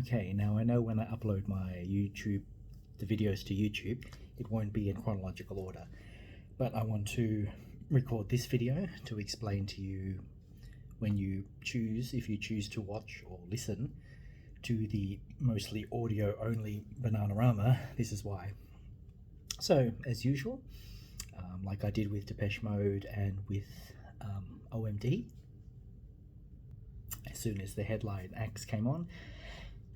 Okay, now I know when I upload the videos to YouTube, it won't be in chronological order, but I want to record this video to explain to you if you choose to watch or listen to the mostly audio only Bananarama, this is why. So, as usual, like I did with Depeche Mode and with OMD, as soon as the headline acts came on,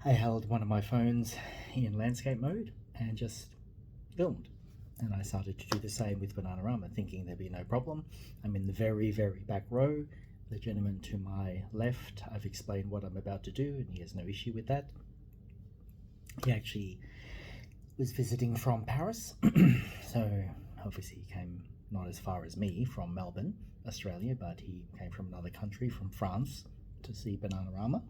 I held one of my phones in landscape mode and just filmed. And I started to do the same with Bananarama, thinking there'd be no problem. I'm in the very, very back row. The gentleman to my left, I've explained what I'm about to do, and he has no issue with that. He actually was visiting from Paris, so obviously he came not as far as me from Melbourne, Australia, but he came from another country, from France, to see Bananarama.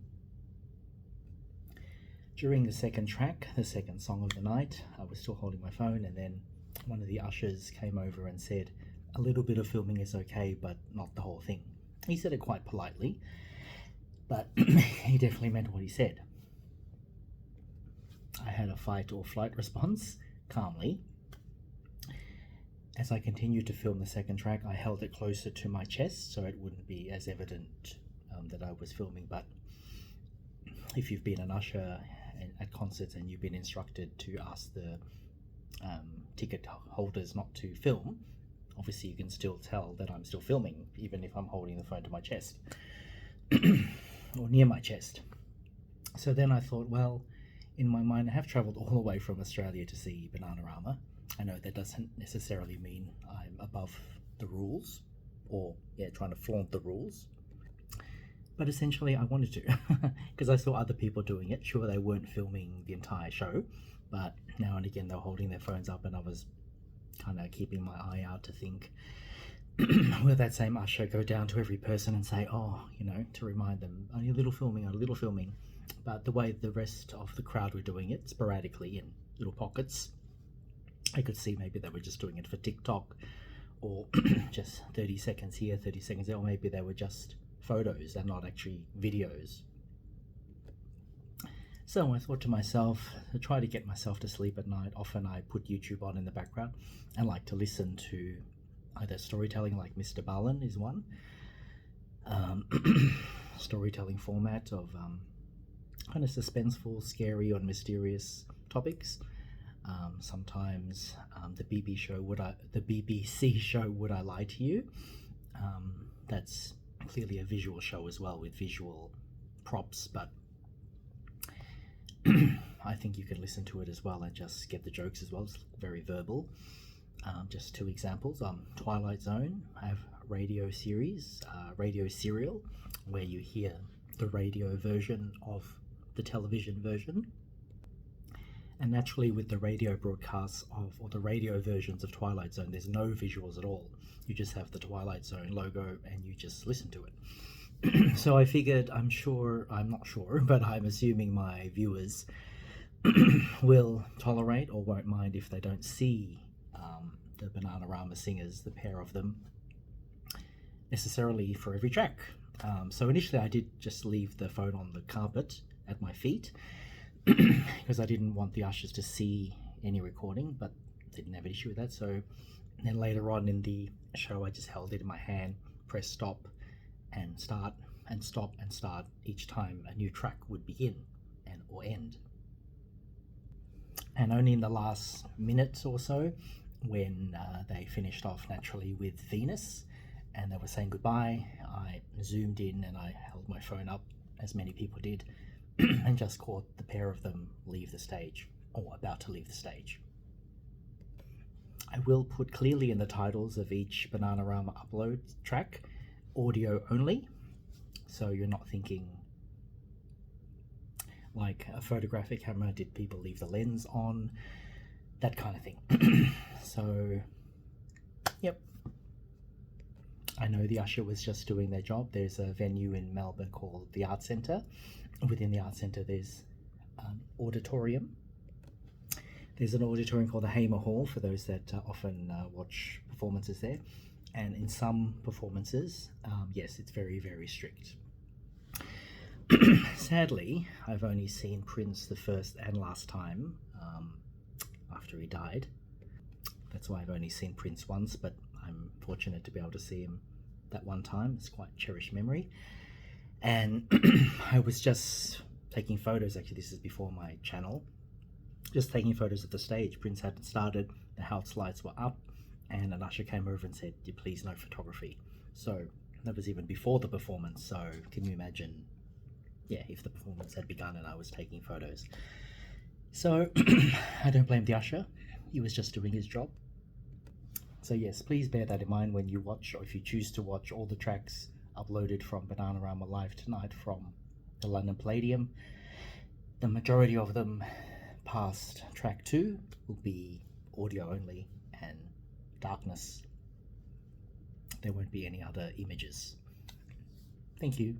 During the second track, the second song of the night, I was still holding my phone, and then one of the ushers came over and said, a little bit of filming is okay, but not the whole thing. He said it quite politely, but he definitely meant what he said. I had a fight or flight response, calmly. As I continued to film the second track, I held it closer to my chest so it wouldn't be as evident that I was filming, but if you've been an usher at concerts and you've been instructed to ask the ticket holders not to film, obviously you can still tell that I'm still filming, even if I'm holding the phone to my chest or near my chest. So then I thought, well, in my mind, I have travelled all the way from Australia to see Bananarama. I know that doesn't necessarily mean I'm above the rules or trying to flaunt the rules, but essentially I wanted to because I saw other people doing it. Sure, they weren't filming the entire show, but now and again they were holding their phones up, and I was kind of keeping my eye out to think, will that same usher go down to every person and say, to remind them, only a little filming. But the way the rest of the crowd were doing it, sporadically in little pockets, I could see maybe they were just doing it for TikTok, or just 30 seconds here, 30 seconds there, or maybe they were just photos and not actually videos. So I thought to myself, to try to get myself to sleep at night, often I put YouTube on in the background and like to listen to either storytelling, like Mr. Ballen is one, storytelling format of kind of suspenseful, scary, or mysterious topics. Sometimes the BBC show Would I Lie to You? That's clearly a visual show as well, with visual props, but I think you can listen to it as well and just get the jokes as well. It's very verbal. Just two examples. Twilight Zone, I have radio series, radio serial, where you hear the radio version of the television version. And naturally, with the radio broadcasts or the radio versions of Twilight Zone, there's no visuals at all. You just have the Twilight Zone logo and you just listen to it. So I figured, I'm not sure, but I'm assuming my viewers will tolerate or won't mind if they don't see the Bananarama singers, the pair of them, necessarily for every track. So initially I did just leave the phone on the carpet at my feet because I didn't want the ushers to see any recording, but didn't have an issue with that. So then later on in the show, I just held it in my hand, press stop and start, and stop and start each time a new track would begin or end. And only in the last minute or so, when they finished off naturally with Venus and they were saying goodbye, I zoomed in and I held my phone up, as many people did, and just caught the pair of them leave the stage, or about to leave the stage. I will put clearly in the titles of each Bananarama upload track, audio only, so you're not thinking like a photographic camera, did people leave the lens on, that kind of thing. So, yep. I know the usher was just doing their job. There's a venue in Melbourne called the Art Centre. Within the Art Centre there's an auditorium. There's an auditorium called the Hamer Hall for those that often watch performances there. And in some performances, yes, it's very, very strict. Sadly, I've only seen Prince the first and last time after he died. That's why I've only seen Prince once, but I'm fortunate to be able to see him that one time. It's quite a cherished memory. And I was just taking photos, actually, this is before my channel, just taking photos of the stage. Prince hadn't started, the house lights were up, and an usher came over and said, please no photography. So that was even before the performance, so can you imagine, yeah, if the performance had begun and I was taking photos. So I don't blame the usher, he was just doing his job. So yes, please bear that in mind when you watch, or if you choose to watch, all the tracks uploaded from Bananarama Live tonight from the London Palladium. The majority of them past track 2 will be audio only and darkness. There won't be any other images. Thank you.